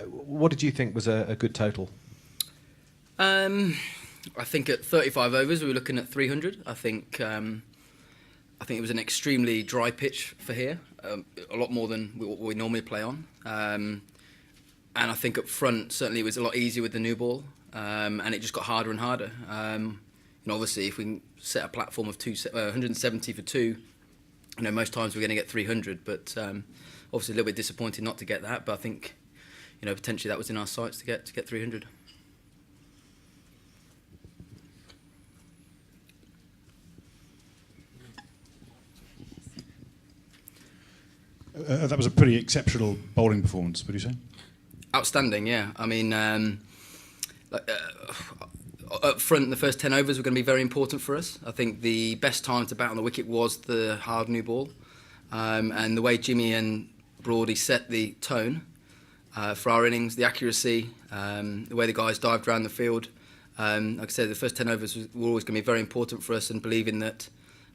What did you think was a good total? I think at 35 overs we were looking at 300. I think it was an extremely dry pitch for here, a lot more than what we normally play on. And I think up front certainly it was a lot easier with the new ball, and it just got harder and harder. Obviously if we can set a platform of 170 for two, most times we're going to get 300. But obviously a little bit disappointed not to get that. But I think potentially that was in our sights to get 300. That was a pretty exceptional bowling performance, would you say? Outstanding, yeah. I mean, up front, the first 10 overs were going to be very important for us. I think the best time to bat on the wicket was the hard new ball. And the way Jimmy and Broady set the tone for our innings, the accuracy, the way the guys dived around the field. Like I said, the first 10 overs were always going to be very important for us, and believing that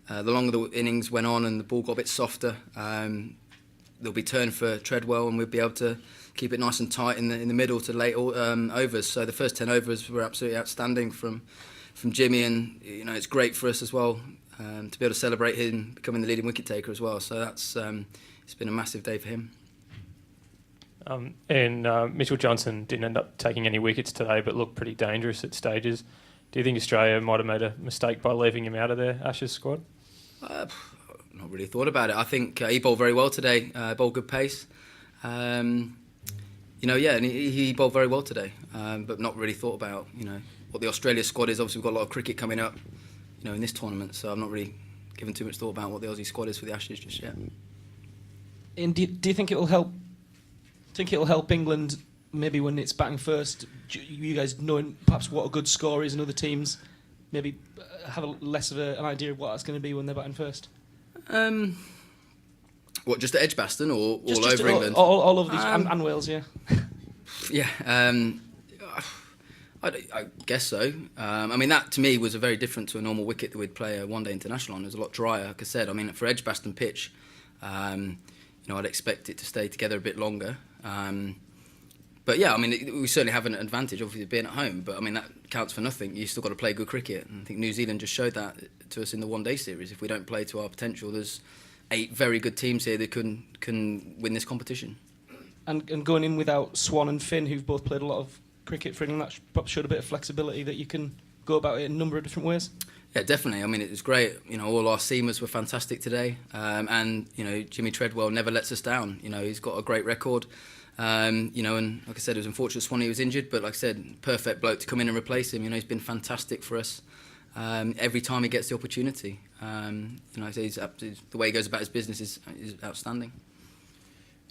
the longer the innings went on and the ball got a bit softer, there'll be turn for Treadwell, and we'll be able to keep it nice and tight in the middle to late overs. So the first 10 overs were absolutely outstanding from Jimmy, and it's great for us as well to be able to celebrate him becoming the leading wicket taker as well. So that's it's been a massive day for him. Mitchell Johnson didn't end up taking any wickets today, but looked pretty dangerous at stages. Do you think Australia might have made a mistake by leaving him out of their Ashes squad? Not really thought about it. I think he bowled very well today. Bowled good pace. And he bowled very well today. But not really thought about what the Australia squad is. Obviously, we've got a lot of cricket coming up, in this tournament. So I'm not really giving too much thought about what the Aussie squad is for the Ashes just yet. And do you think it will help? Think it'll help England maybe when it's batting first? You guys knowing perhaps what a good score is, and other teams maybe have less of an idea of what that's going to be when they're batting first. What, just at Edgbaston or just all over England? All over these, and Wales, yeah. Yeah, I guess so. That to me was a very different to a normal wicket that we'd play a one-day international on. It was a lot drier, like I said. For Edgbaston pitch, I'd expect it to stay together a bit longer. But yeah, we certainly have an advantage, obviously, being at home. But that counts for nothing. You still got to play good cricket. And I think New Zealand just showed that to us in the one-day series. If we don't play to our potential, there's 8 very good teams here that can win this competition. And going in without Swan and Finn, who've both played a lot of cricket for England, that perhaps showed a bit of flexibility that you can go about it in a number of different ways. Yeah, definitely. It was great. All our seamers were fantastic today. And Jimmy Treadwell never lets us down. He's got a great record. And like I said, it was unfortunate Swanee was injured, but like I said, perfect bloke to come in and replace him. He's been fantastic for us every time he gets the opportunity. The way he goes about his business is outstanding.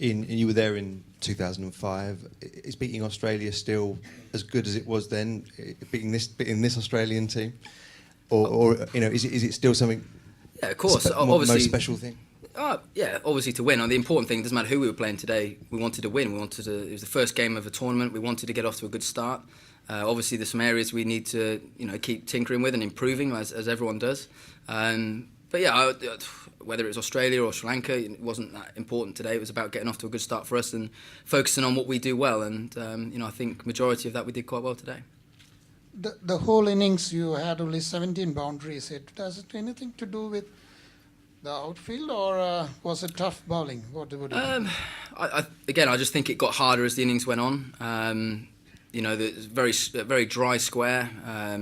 Ian, you were there in 2005. Is beating Australia still as good as it was then? Beating this Australian team, or is it still something? Yeah, of course. Obviously, most special thing. Yeah, obviously to win. The important thing, doesn't matter who we were playing today, we wanted to win. It was the first game of a tournament. We wanted to get off to a good start. Obviously, there's some areas we need to keep tinkering with and improving, as everyone does. But yeah, whether it was Australia or Sri Lanka, it wasn't that important today. It was about getting off to a good start for us and focusing on what we do well. And I think majority of that we did quite well today. The whole innings you had only 17 boundaries. Does it anything to do with the outfield, or was it tough bowling? What do you think? I just think it got harder as the innings went on. The very dry square,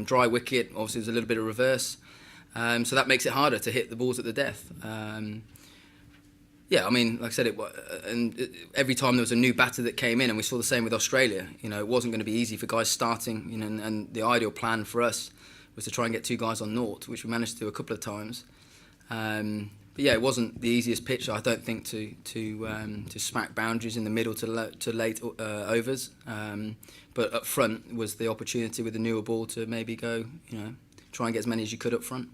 dry wicket. Obviously, there's a little bit of reverse, so that makes it harder to hit the balls at the death. Like I said, every time there was a new batter that came in, and we saw the same with Australia. It wasn't going to be easy for guys starting. And the ideal plan for us was to try and get 2 guys on naught, which we managed to do a couple of times. But yeah, it wasn't the easiest pitch, I don't think, to smack boundaries in the middle to late overs. But up front was the opportunity with the newer ball to maybe go, try and get as many as you could up front.